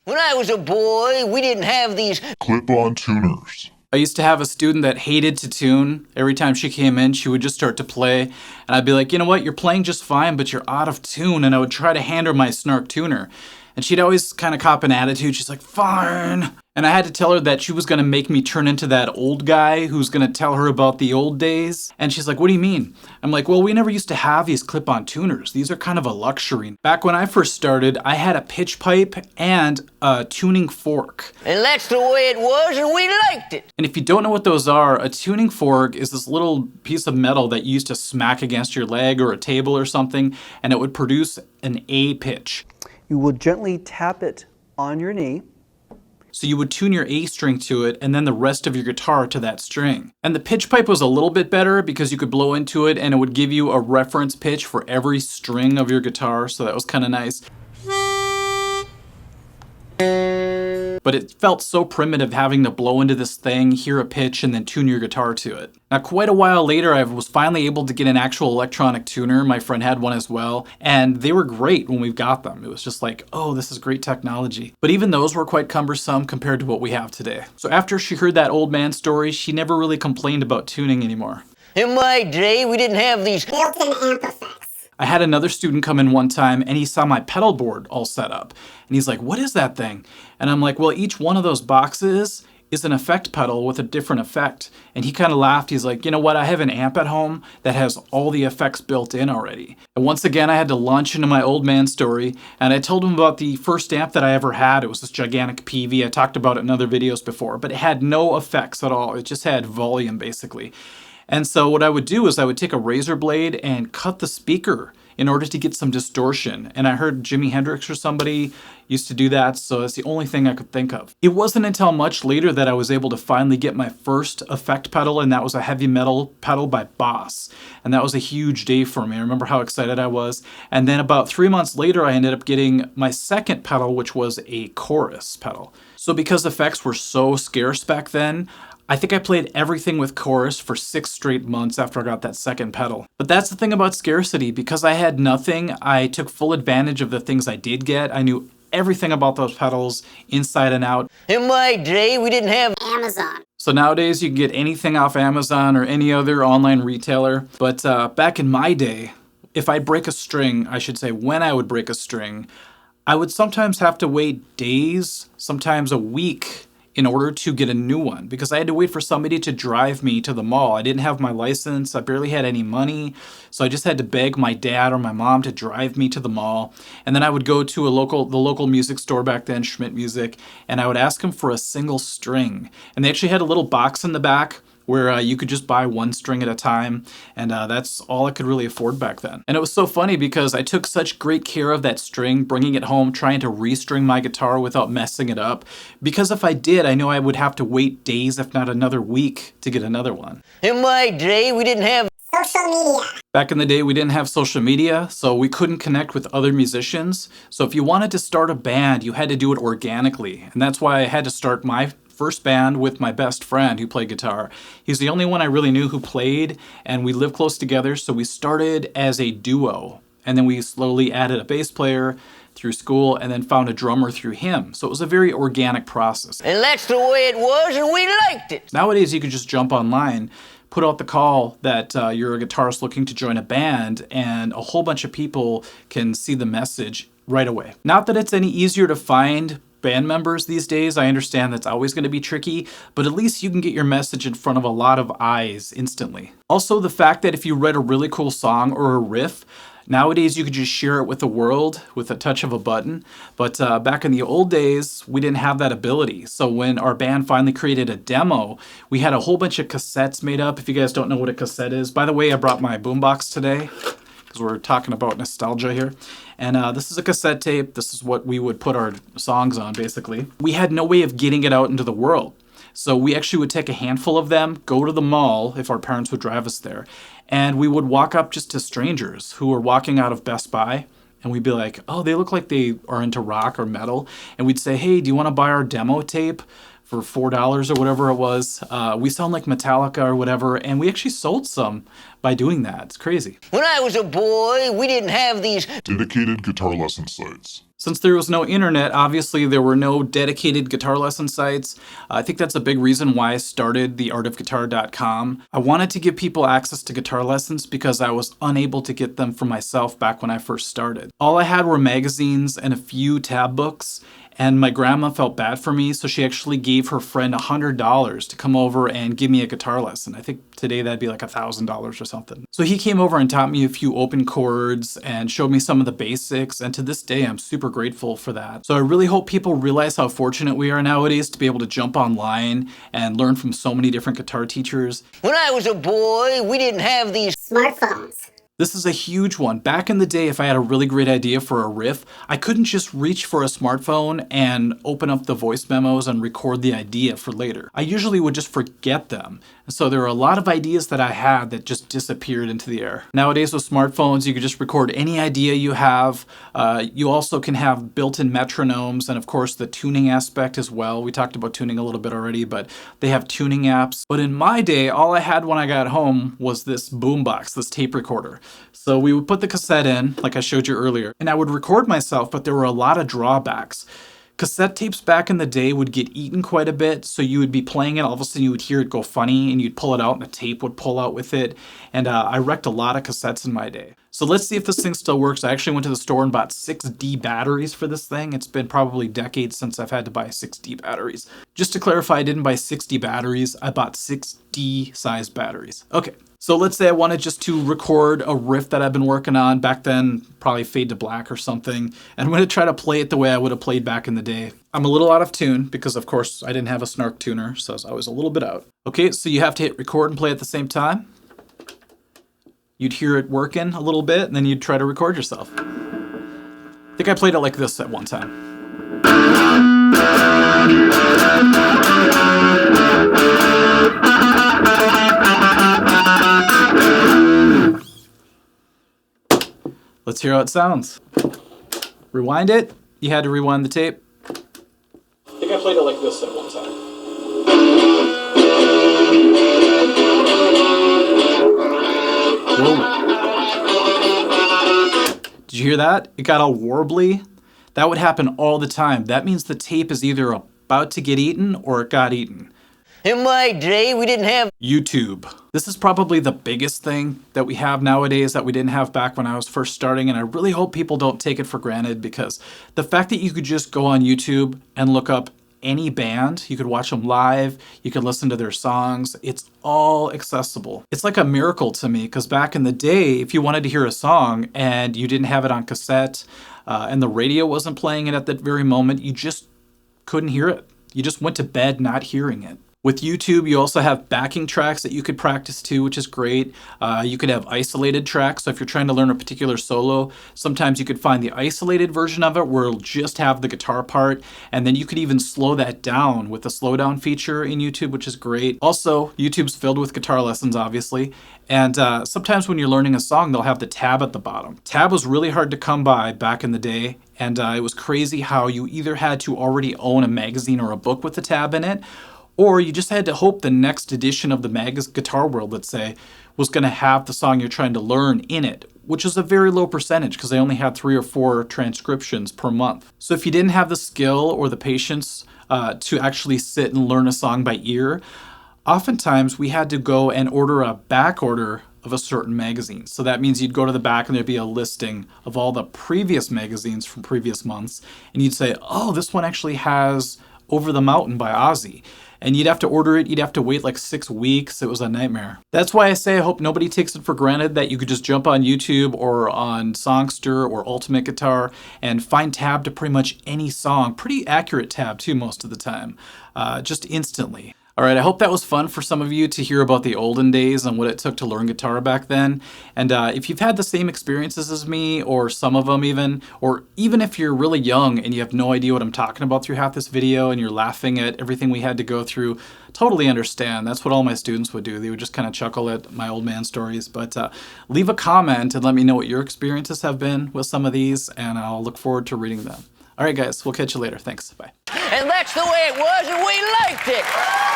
When I was a boy, we didn't have these clip-on tuners. I used to have a student that hated to tune. Every time she came in, she would just start to play. And I'd be like, you know what, you're playing just fine, but you're out of tune. And I would try to hand her my Snark tuner. And she'd always kind of cop an attitude. She's like, fine. And I had to tell her that she was going to make me turn into that old guy who's going to tell her about the old days. And she's like, what do you mean? I'm like, well, we never used to have these clip-on tuners. These are kind of a luxury. Back when I first started, I had a pitch pipe and a tuning fork. And that's the way it was, and we liked it. And if you don't know what those are, a tuning fork is this little piece of metal that you used to smack against your leg or a table or something, and it would produce an A pitch. You will gently tap it on your knee. So you would tune your A string to it and then the rest of your guitar to that string. And the pitch pipe was a little bit better because you could blow into it and it would give you a reference pitch for every string of your guitar, so that was kind of nice. But it felt so primitive having to blow into this thing, hear a pitch, and then tune your guitar to it. Now, quite a while later, I was finally able to get an actual electronic tuner. My friend had one as well, and they were great when we got them. It was just like, oh, this is great technology. But even those were quite cumbersome compared to what we have today. So after she heard that old man story, she never really complained about tuning anymore. In my day, we didn't have these built-in amp effects. I had another student come in one time and he saw my pedal board all set up. And he's like, what is that thing? And I'm like, well, each one of those boxes is an effect pedal with a different effect. And he kind of laughed. He's like, you know what? I have an amp at home that has all the effects built in already. And once again, I had to launch into my old man story. And I told him about the first amp that I ever had. It was this gigantic PV. I talked about it in other videos before, but it had no effects at all. It just had volume basically. And so what I would do is I would take a razor blade and cut the speaker in order to get some distortion. And I heard Jimi Hendrix or somebody used to do that, so that's the only thing I could think of. It wasn't until much later that I was able to finally get my first effect pedal, and that was a heavy metal pedal by Boss. And that was a huge day for me. I remember how excited I was. And then about 3 months later, I ended up getting my second pedal, which was a chorus pedal. So because effects were so scarce back then, I think I played everything with chorus for 6 straight months after I got that second pedal. But that's the thing about scarcity. Because I had nothing, I took full advantage of the things I did get. I knew everything about those pedals inside and out. In my day, we didn't have Amazon. So nowadays you can get anything off Amazon or any other online retailer. But back in my day, if I'd break a string, I should say when I would break a string, I would sometimes have to wait days, sometimes a week, in order to get a new one, because I had to wait for somebody to drive me to the mall. I didn't have my license, I barely had any money, so I just had to beg my dad or my mom to drive me to the mall. And then I would go to the local music store back then, Schmidt Music, and I would ask them for a single string. And they actually had a little box in the back where you could just buy one string at a time, and that's all I could really afford back then. And it was so funny because I took such great care of that string, bringing it home, trying to restring my guitar without messing it up, because if I did, I knew I would have to wait days, if not another week, to get another one. In my day, we didn't have Social media. Back in the day, we didn't have social media, so we couldn't connect with other musicians. So if you wanted to start a band, you had to do it organically, and that's why I had to start my first band with my best friend who played guitar. He's the only one I really knew who played, and we lived close together, so we started as a duo. And then we slowly added a bass player through school and then found a drummer through him. So it was a very organic process. And that's the way it was, and we liked it. Nowadays, you could just jump online, put out the call that you're a guitarist looking to join a band, and a whole bunch of people can see the message right away. Not that it's any easier to find band members these days. I understand that's always going to be tricky, but at least you can get your message in front of a lot of eyes instantly. Also, the fact that if you write a really cool song or a riff, nowadays you could just share it with the world with a touch of a button. But back in the old days, we didn't have that ability. So when our band finally created a demo, we had a whole bunch of cassettes made up. If you guys don't know what a cassette is, by the way, I brought my boombox today, because we're talking about nostalgia here. And this is a cassette tape. This is what we would put our songs on, basically. We had no way of getting it out into the world. So we actually would take a handful of them, go to the mall, if our parents would drive us there, and we would walk up just to strangers who were walking out of Best Buy, and we'd be like, oh, they look like they are into rock or metal. And we'd say, hey, do you want to buy our demo tape for $4 or whatever it was. We sound like Metallica or whatever, and we actually sold some by doing that. It's crazy. When I was a boy, we didn't have these Dedicated guitar lesson sites. Since there was no internet, obviously there were no dedicated guitar lesson sites. I think that's a big reason why I started theartofguitar.com. I wanted to give people access to guitar lessons because I was unable to get them for myself back when I first started. All I had were magazines and a few tab books, and my grandma felt bad for me, so she actually gave her friend $100 to come over and give me a guitar lesson. I think today that'd be like $1,000 or something. So he came over and taught me a few open chords and showed me some of the basics, and to this day I'm super grateful for that. So I really hope people realize how fortunate we are nowadays to be able to jump online and learn from so many different guitar teachers. When I was a boy, we didn't have these Smartphones. This is a huge one. Back in the day, if I had a really great idea for a riff, I couldn't just reach for a smartphone and open up the voice memos and record the idea for later. I usually would just forget them. So there are a lot of ideas that I had that just disappeared into the air. Nowadays with smartphones, you can just record any idea you have. You also can have built-in metronomes and of course the tuning aspect as well. We talked about tuning a little bit already, but they have tuning apps. But in my day, all I had when I got home was this boombox, this tape recorder. So we would put the cassette in, like I showed you earlier, and I would record myself, but there were a lot of drawbacks. Cassette tapes back in the day would get eaten quite a bit, so you would be playing it, all of a sudden you would hear it go funny, and you'd pull it out, and the tape would pull out with it, and I wrecked a lot of cassettes in my day. So let's see if this thing still works. I actually went to the store and bought 6D batteries for this thing. It's been probably decades since I've had to buy 6D batteries. Just to clarify, I didn't buy 6D batteries, I bought 6D size batteries. Okay. So let's say I wanted just to record a riff that I've been working on back then, probably Fade to Black or something, and I'm going to try to play it the way I would have played back in the day. I'm a little out of tune because of course I didn't have a snark tuner, so I was a little bit out. Okay, so you have to hit record and play at the same time. You'd hear it working a little bit, and then you'd try to record yourself. I think I played it like this at one time. Let's hear how it sounds. Rewind it. You had to rewind the tape. I think I played it like this at one time. Whoa. Did you hear that? It got all warbly. That would happen all the time. That means the tape is either about to get eaten or it got eaten. In my day, we didn't have YouTube. This is probably the biggest thing that we have nowadays that we didn't have back when I was first starting, and I really hope people don't take it for granted because the fact that you could just go on YouTube and look up any band, you could watch them live, you could listen to their songs, it's all accessible. It's like a miracle to me because back in the day, if you wanted to hear a song and you didn't have it on cassette and the radio wasn't playing it at that very moment, you just couldn't hear it. You just went to bed not hearing it. With YouTube, you also have backing tracks that you could practice to, which is great. You could have isolated tracks. So if you're trying to learn a particular solo, sometimes you could find the isolated version of it where it'll just have the guitar part. And then you could even slow that down with the slowdown feature in YouTube, which is great. Also, YouTube's filled with guitar lessons, obviously. And sometimes when you're learning a song, they'll have the tab at the bottom. Tab was really hard to come by back in the day. And it was crazy how you either had to already own a magazine or a book with the tab in it, or you just had to hope the next edition of the Guitar World, let's say, was going to have the song you're trying to learn in it, which is a very low percentage because they only had 3 or 4 transcriptions per month. So if you didn't have the skill or the patience to actually sit and learn a song by ear, oftentimes we had to go and order a back order of a certain magazine. So that means you'd go to the back and there'd be a listing of all the previous magazines from previous months, and you'd say, oh, this one actually has Over the Mountain by Ozzy. And you'd have to order it, you'd have to wait like 6 weeks. It was a nightmare. That's why I say I hope nobody takes it for granted that you could just jump on YouTube or on Songster or Ultimate Guitar and find tab to pretty much any song. Pretty accurate tab too most of the time, just instantly. All right, I hope that was fun for some of you to hear about the olden days and what it took to learn guitar back then. And if you've had the same experiences as me, or some of them even, or even if you're really young and you have no idea what I'm talking about through half this video and you're laughing at everything we had to go through, totally understand. That's what all my students would do. They would just kind of chuckle at my old man stories. But leave a comment and let me know what your experiences have been with some of these, and I'll look forward to reading them. All right, guys, we'll catch you later. Thanks. Bye. And that's the way it was, and we liked it.